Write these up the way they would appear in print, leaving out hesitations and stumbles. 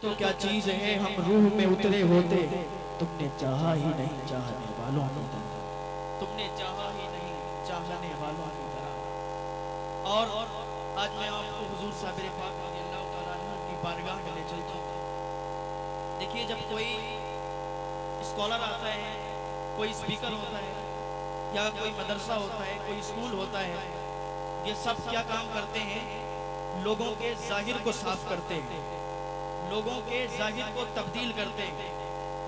तो क्या चीज है हम रूह में उतरे होते, तुमने चाहा ही नहीं चाहने वालों की तरह, तुमने चाहा ही नहीं चाहने वालों की तरह। और आज मैं आपको हुजूर साबिर पाक रज़ियल्लाहु तआला अन्हु की बारगाह में ले चलता हूँ। देखिए, जब कोई स्कॉलर आता है, कोई स्पीकर होता है, या कोई मदरसा होता है, कोई स्कूल होता है, ये सब क्या काम करते हैं? लोगों के जाहिर को साफ करते हैं, लोगों के जाहिर को तब्दील करते हैं।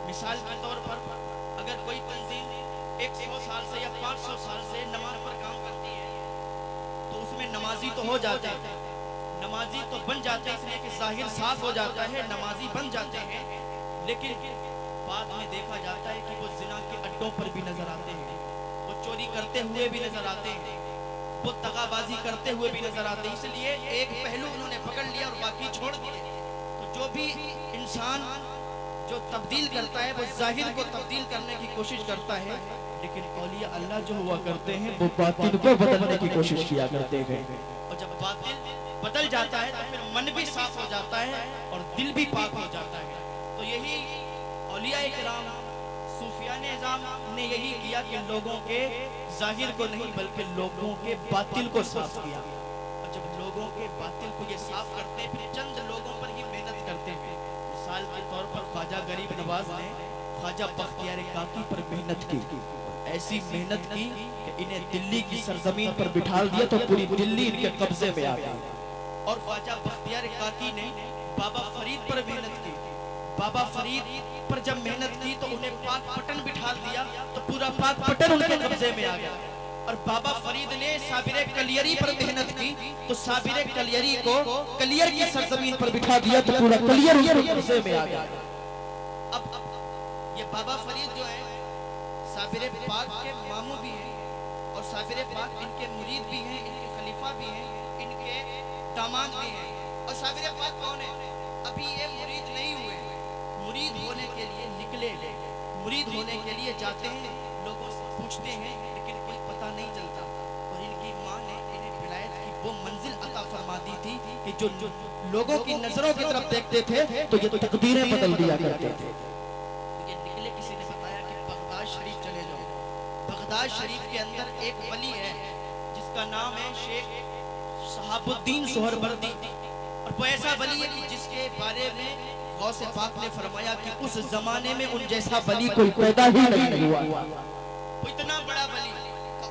मिसाल के तौर पर अगर कोई तंजीम 100 साल से या 500 साल से नमाज पर काम करती है, तो उसमें नमाजी तो हो जाते हैं, नमाजी तो बन जाते हैं, इसलिए कि जाहिर साफ हो जाता है, नमाजी बन जाते हैं। लेकिन बाद में देखा जाता है कि वो जिना के अड्डों पर भी नजर आते हैं, वो चोरी करते हुए भी नजर आते हैं, वो दगाबाजी करते हुए भी नजर आते हैं। इसलिए एक पहलू उन्होंने पकड़ लिया और बाकी छोड़ दिए। तो जो भी इंसान जो तब्दील करता है, वो जाहिर को तब्दील करने की कोशिश करता है, लेकिन औलिया अल्लाह जो हुआ करते हैं वो बातिल को बदलने की कोशिश किया करते हैं। और जब बातिल बदल जाता है तो फिर मन भी साफ हो जाता है और दिल भी पाक हो जाता है। तो यही औलिया इकराम, सूफिया निज़ाम ने यही किया कि लोगों के जाहिर को नहीं बल्कि लोगों के बातिल को साफ किया। और जब लोगों के बातिल को ये साफ करते हैं, फिर चंद लोगों पर ही मेहनत करते हैं। मिसाल के तौर पर ख्वाजा गरीब नवाज ने ख्वाजा बख्तियार काकी पर मेहनत की, ऐसी मेहनत की कि इन्हें दिल्ली की सरजमीन पर बिठा दिया तो पूरी दिल्ली इनके कब्जे में आ गई। और ख्वाजा बख्तियार काकी ने बाबा फरीद पर मेहनत की, बाबा फरीद पर जब मेहनत की तो उन्हें पाक पटन बिठा दिया तो पूरा पाक पटन उनके कब्जे में आ गया। और बाबा फरीद ने साबिर कलियरी पर मेहनत की तो साबिर कलियरी को कलियर की सरजमीन पर बिठा दिया तो पूरा कलियर उनके कब्जे में आ गया। अब ये बाबा फरीद जो है साबिर पाक के मामू भी हैं और साबिर पाक इनके मुरीद भी हैं, इनके खलीफा भी हैं, इनके दामाद भी हैं। और साबिर पाक कौन है? अभी ये मुरीद नहीं हुए, मुरीद होने के लिए निकले, मुरीद होने के लिए जाते हैं, लोगों से पूछते हैं, लेकिन कोई पता नहीं चलता। और इनकी माँ ने इन्हें विलायत की वो मंजिल अता फरमा दी थी कि जो लोगों की नजरों की तरफ देखते थे तो ये तकदीरें बदल दिया करते थे। ये निकले, किसी ने बताया कि बगदाद शरीफ चले जाओ। बगदाद शरीफ के अंदर एक वली है जिसका नाम है शेख शहाबुद्दीन सोहरवर्दी। और वो ऐसा वली है कि जिसके बारे में गौसे पाक ने फरमाया कि उस जमाने में उन जैसा वली कोई पैदा ही नहीं हुआ। वो इतना बड़ा वली,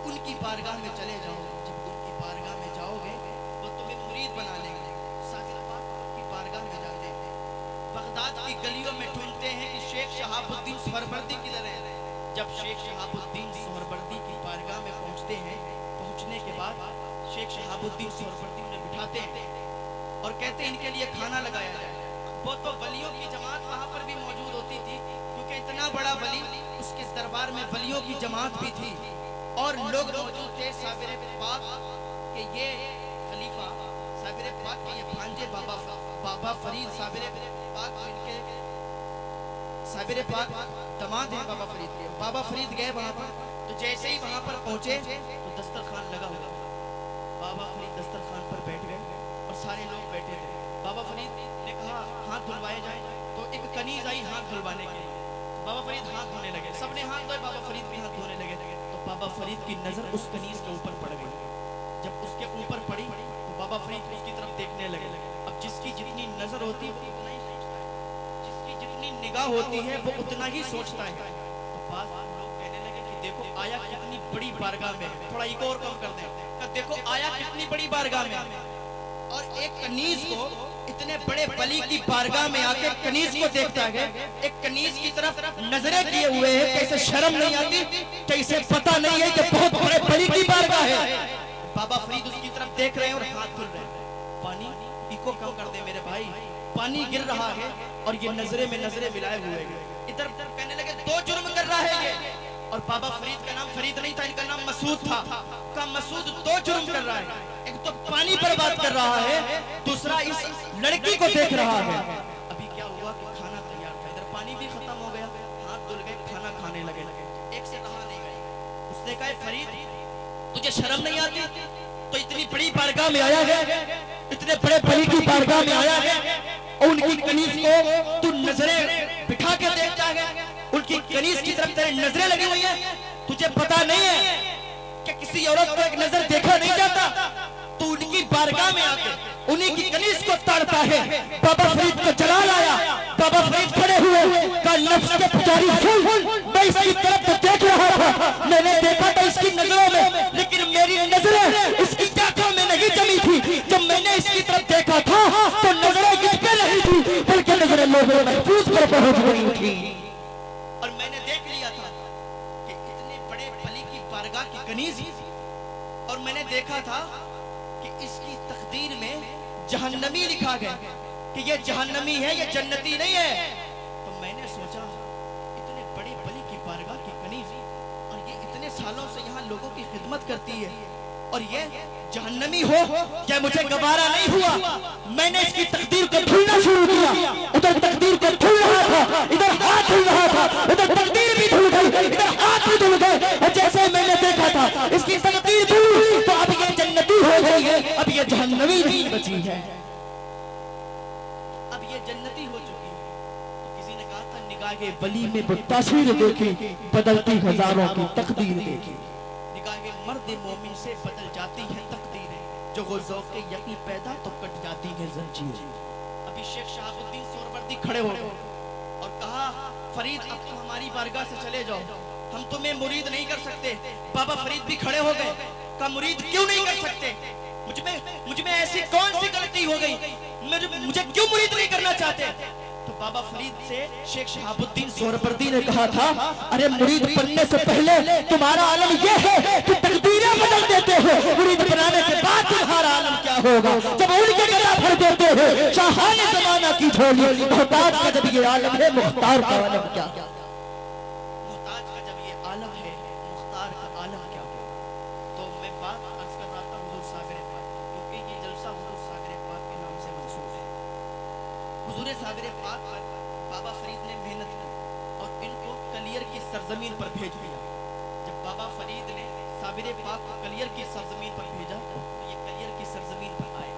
उनकी बारगाह में चले जाओ। जब उनकी बारगाह में जाओगे वो तुम्हें मुरीद बना लेंगे। साबिर पाक उनकी बारगाह में जाते हैं, बगदाद की गलियों में ढूंढते हैं कि शेख शहाबुद्दीन सोहरवर्दी किधर है। जब शेख शहाबुद्दीन सोहरवर्दी की बारगाह में पहुंचते हैं, पहुंचने के बाद शेख शहाबुद्दीन सोहरवर्दी उन्हें बिठाते हैं और कहते हैं इनके लिए खाना लगाया जाए। वो तो वलियों की जमात वहां पर भी मौजूद होती थी, क्योंकि इतना बड़ा वली, उसके दरबार में वलियों की जमात भी थी और लोग मौजूद थे। साबिर पाक के ये खलीफा, साबिर पाक के ये भांजे बाबा फरीद, साबिर पाक इनके साबिर पाक दामाद हैं बाबा फरीद के। बाबा फरीद गए वहां पर, तो जैसे ही वहां पर पहुंचे तो दस्तरखान लगा हुआ, बाबा फरीद दस्तरखान पर बैठ गए और सारे लोग बैठे थे। बाबा फरीद ने कहा हाथ धुलवाए जाए, तो एक कनीज आई हाथ धुलवाने के लिए। बाबा फरीद हाथ धोने लगे, सबने हाथ धोए, बाबा फरीद भी हाथ धोने लगे। तो बाबा फरीद की नजर उस कनीज के ऊपर पड़ गई। जब उसके ऊपर पड़ी तो बाबा फरीद उसकी तरफ देखने लगे। अब जिसकी जितनी नजर होती है वो उतना ही सोचता है, जिसकी जितनी निगाह होती है वो उतना ही सोचता है। तो बाद लोग कहने लगे कि देखो आया कितनी बड़ी बारगाह में, थोड़ा इको और कम कर दें, देखो आया कितनी बड़ी बारगाह में। और एक कनीज को इतने बड़े वली की बारगाह में आके कनीज को देखता है, एक कनीज की तरफ नजरें किए हुए है, कैसे शर्म नहीं आती, कैसे पता नहीं है कि बहुत बड़े वली की बारगाह है। बाबा फरीद उसकी तरफ देख रहे हैं और हाथ धुल रहे हैं। पानी इको कम कर दे मेरे भाई, पानी गिर रहा है और ये नजरे में नजरें मिलाए हुए हैं। इधर कहने लगे दो जुर्म कर रहा है ये। और बाबा फरीद का नाम फरीद नहीं था, इनका नाम मसूद था। का मसूद दो जुर्म कर रहा है, एक तो पानी पर बात कर रहा है, दूसरा इस लड़की को देख रहा है। अभी क्या हुआ कि खाना तैयार था, इधर पानी भी खत्म हो गया, हाथ धुल गए, खाना खाने लगे। एक से रहा नहीं गई, उसने कहा फरीद तुझे शर्म नहीं आती, तो इतनी बड़ी बारगाह में आया है, इतने बड़े वली की बारगाह में आया है और उनकी कनीज को तू नजरें बिठा के देखता है, उनकी कनीज की तरफ तेरी नजरें लगी हुई है। तुझे पता नहीं है कि किसी औरत को एक नजर देखा नहीं जाता, तू उनकी बारगाह में आके उन्हीं की कनीज को ताड़ता है। बाबा फरीद को जला लाया। बाबा फरीद खड़े हुए का नफ्स के पुजारी सुन, मैं इसकी तरफ तो देख रहा था, मैंने देखा था इसकी नजरों में, लेकिन मेरी नजरें इसकी आंखों में नहीं जमी थी। जब मैंने इसकी तरफ देखा था तो नजरें इस पे नहीं थी, बल्कि नजरें लोगों महफूज पर पहुंच गई थी। और मैंने देख लिया था कि इतने बड़े वली की बारगाह की कनीज, और मैंने देखा था कि इसकी तकदीर में जहन्नमी लिखा गया कि ये जहन्नमी है, ये जन्नती नहीं है। तो मैंने सोचा इतने बड़े वली की बारगाह की कनीज, और ये इतने सालों से यहाँ लोगों की खिदमत करती है, और ये जहन्नमी हो, क्या मुझे गवारा नहीं हुआ। मैंने इसकी तकदीर को ढूंढना शुरू किया। उधर तकदीर को ढूंढ रहा था, इधर हाथ ढूंढ रहा था, उधर तकदीर भी ढूंढ गई, इधर हाथ भी ढूंढ गए। और जैसे मैंने देखा था इसकी तकदीर ढूंढी तो अब ये जन्नती हो गई है, अब ये जहन्नमी नहीं बची है, अब ये जन्नती हो चुकी है। तो किसी ने कहा था निगाहे वली में वो तासीर देखी, बदलती हजारों की तकदीर देखी। निगाहे मर्द मोमिन से बदल जाती है तकदीरें, जो वो ज़ौक़े यकीन पैदा तो कट जाती है जंजीरें। अभी शेख शहाबुद्दीन सोहरवर्दी खड़े हो गए और कहा फरीद अब तुम हमारी बारगाह से चले जाओ, हम तुम्हें मुरीद नहीं कर सकते। बाबा फरीद भी खड़े हो गए, कहा मुरीद क्यों नहीं कर सकते, मुझमें ऐसी कौन सी गलती हो गई, मुझे क्यों मुरीद नहीं करना चाहते। तो बाबा फरीद से शेख शहाबुद्दीन सोहरवर्दी ने कहा था, अरे मुरीद बनने से पहले तुम्हारा आलम यह है कि तकदीरें बदल देते हो, मुरीद बनाने के बाद तुम्हारा आलम क्या होगा, जब उनके गला भर देते हो शाहाने ज़माना की झोली। मोहताज का जब ये आलम है, मुख्तार का आलम क्या, मोहताज का जब ये आलम है, मुख्तार का आलम क्या होगा। तो मैं बात अर्ज कर रहा था हुजूर साबिर पाक, क्योंकि ये जलसा हुजूर साबिर पाक के नाम से मंसूब है। हुजूर साबिर पाक पर बाबा फरीद ने मेहनत की और इनको कलियर की सरजमीन पर भेज दिया। जब बाबा फरीद ने साबिर पाक को कलियर की सरजमीन पर भेजा तो ये कलियर की सरजमीन पर आए।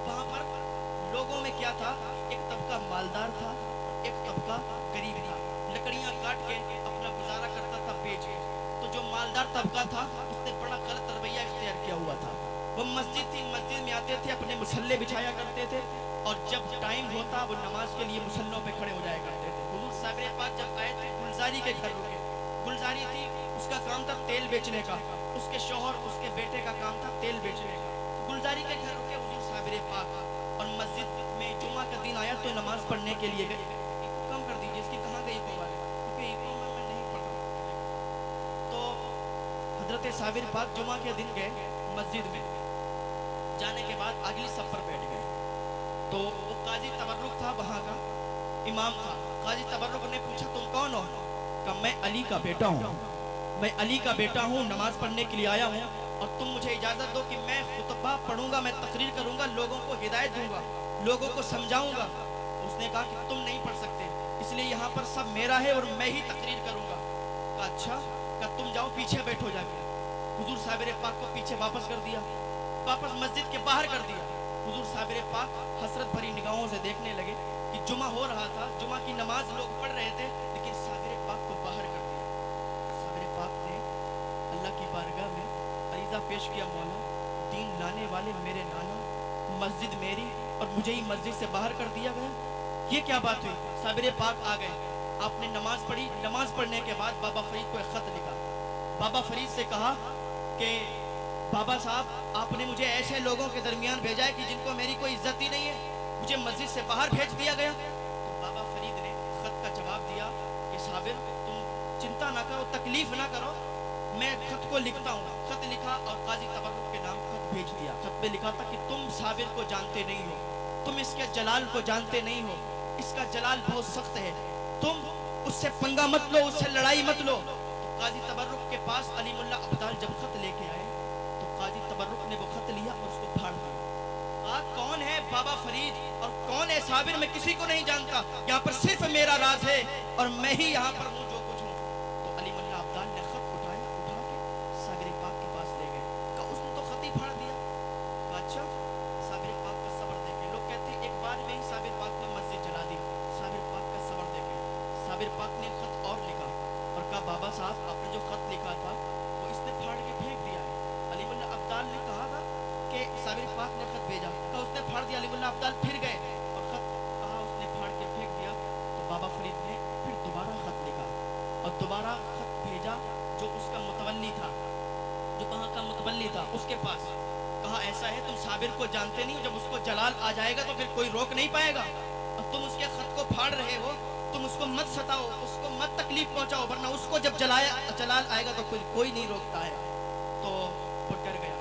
वहाँ पर लोगों में क्या था, एक तबका मालदार था, एक तबका गरीब था, लकड़ियाँ काट के अपना गुजारा करता था बेच के। तो जो मालदार तबका था उसने बड़ा गलत रवैया इख्तियार किया हुआ था। वो मस्जिद थी, मस्जिद में आते थे, अपने मुसल्ले बिछाया करते थे, और जब टाइम होता वो नमाज के लिए मुसल्लों पे खड़े हो जाया करते थे। हुजूर साबिर पाक जब आए थे गुलजारी के घर रुके। गुलजारी थी, उसका काम था तेल बेचने का, उसके शौहर उसके बेटे का काम था तेल बेचने का। गुलजारी के घर रुके हुजूर साबिर पाक, और मस्जिद में जुमा का दिन आया तो नमाज पढ़ने के लिए गए। कम कर दीजिए, इसकी कहाँ गई इको वाले, क्योंकि इको में मैं नहीं पढ़ रहा। तो हजरत साबिर पाक जुमा के दिन गए मस्जिद में, जाने के बाद अगली सब पर बैठ गए। तो वो काजी तबर्रुक था, वहाँ का इमाम था। काजी तबर्रुक ने पूछा तुम कौन हो, कहा मैं अली का बेटा हूँ, मैं अली का बेटा हूँ, नमाज पढ़ने के लिए आया हूँ, और तुम मुझे इजाजत दो कि मैं खुतबा पढ़ूंगा, मैं तकरीर करूंगा, लोगों को हिदायत दूंगा, लोगों को समझाऊंगा। उसने कहा कि तुम नहीं पढ़ सकते, इसलिए यहाँ पर सब मेरा है और मैं ही तकरीर करूंगा। कहा अच्छा, कहा तुम जाओ पीछे बैठो जाके। हुजूर साबिर पाक को पीछे वापस कर दिया, वापस मस्जिद के बाहर कर दिया। हुजूर साबिर पाक हसरत भरी निगाहों से देखने लगे कि जुमा हो रहा था, जुमा की नमाज लोग पढ़ रहे थे, लेकिन साबिर पाक को बाहर कर दिया। साबिर पाक ने अल्लाह की बारगाह में अरीजा पेश किया, मौला दीन लाने वाले मेरे नाना, मस्जिद मेरी और मुझे ही मस्जिद से बाहर कर दिया गया, ये क्या बात हुई। साबिर पाक आ गए, आपने नमाज पढ़ी, नमाज पढ़ने के बाद बाबा फरीद को एक खत लिखा। बाबा फरीद से कहा कि बाबा साहब आपने मुझे ऐसे लोगों के दरमियान भेजा है कि जिनको मेरी कोई इज्जत ही नहीं है, मुझे मस्जिद से बाहर भेज दिया गया। तो बाबा फरीद ने खत का जवाब दिया कि साबिर तुम चिंता ना करो, तकलीफ ना करो, मैं खत को लिखता हूँ। खत लिखा और काजी तबर्रुक के नाम खत भेज दिया। खत पे लिखा था कि तुम साबिर को जानते नहीं हो, तुम इसके जलाल को जानते नहीं हो, इसका जलाल बहुत सख्त है, तुम उससे पंगा मत लो, उससे लड़ाई मत लो। तो काजी तबर्रुक के पास अली मुल्ला अब्दाल जब खत लेके आए तो काजी तबर्रुक ने वो खत लिया और उसको फाड़ दिया। कौन है बाबा फरीद और कौन है साबिर, मैं किसी को नहीं जानता, यहाँ पर सिर्फ मेरा राज है और मैं ही यहाँ पर हूँ जो कुछ हूँ। तो अली मुल्ला अब्दाल ने खत उठा के साबिर पाक के पास ले गए, कहा उसने तो खत ही फाड़ दिया। कहा अच्छा, साबिर पाक का सब्र देखे। लोग कहते हैं एक बार में ही साबिर पाक ने साबिर पाक ने खत और लिखा और कहा बाबा साहब आपने जो खत लिखा था वो इसने फाड़ के फेंक दिया है। अली मुल्ला अब्दाल ने कहा था कि साबिर पाक ने खत भेजा, कहा उसने फाड़ दिया। अली मुल्ला अब्दाल फिर गए और खत कहा उसने फाड़ के फेंक दिया। तो बाबा फरीद ने फिर दोबारा खत लिखा और दोबारा खत भेजा जो उसका मुतवल्ली था, जो वहाँ का मुतवल्ली था उसके पास। कहा ऐसा है तुम साबिर को जानते नहीं, जब उसको जलाल आ जाएगा तो फिर कोई रोक नहीं पाएगा, और तुम उसके खत को फाड़ रहे हो, तुम उसको मत सताओ, उसको मत तकलीफ पहुंचाओ, वरना उसको जब जलाल आएगा तो कोई नहीं रोकता है। तो वो डर गया।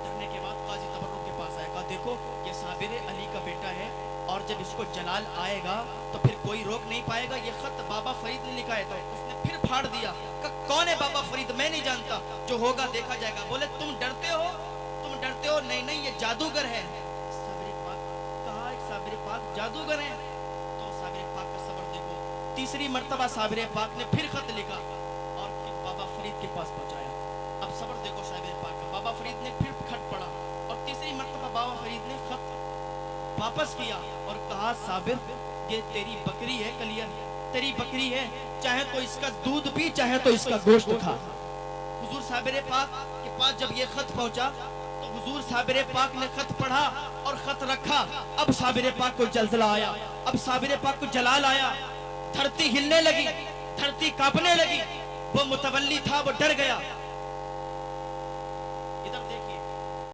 डरने के बाद काजी तबर्रुक के पास आया, कहा देखो ये साबिर अली का बेटा है और जब इसको जलाल आएगा तो फिर कोई रोक नहीं पाएगा। ये खत बाबा फरीद ने लिखा है। तो उसने फिर फाड़ दिया। कौन है बाबा फरीद? मैं नहीं जानता, जो होगा देखा जाएगा। बोले तुम डरते हो, तुम डरते हो? नहीं नहीं, ये जादूगर है। साबिर पाक कहा साबिर पाक जादूगर है? तो साबिर पाक का सबर देखो। तीसरी मर्तबा साबिर पाक ने फिर खत लिखा और फिर बाबा फरीद के पास पहुंचाया। अब सबर देखो साबिर पाक का। बाबा फरीद ने फिर खत पढ़ा और तीसरी मर्तबा बाबा फरीद ने खत वापस किया और कहा साबिर ये तेरी बकरी है, कलियर तेरी बकरी है, चाहे तो इसका दूध पी, चाहे तो इसका गोश्त खा। हुजूर साबिर पाक के पास जब ये खत पहुंचा तो हुजूर साबिर पाक ने खत पढ़ा और खत रखा। अब साबिर पाक को जलजला आया, अब साबिर पाक को जलाल आया, धरती हिलने लगी, धरती कांपने लगी। वो मुतवल्ली था, वो डर गया।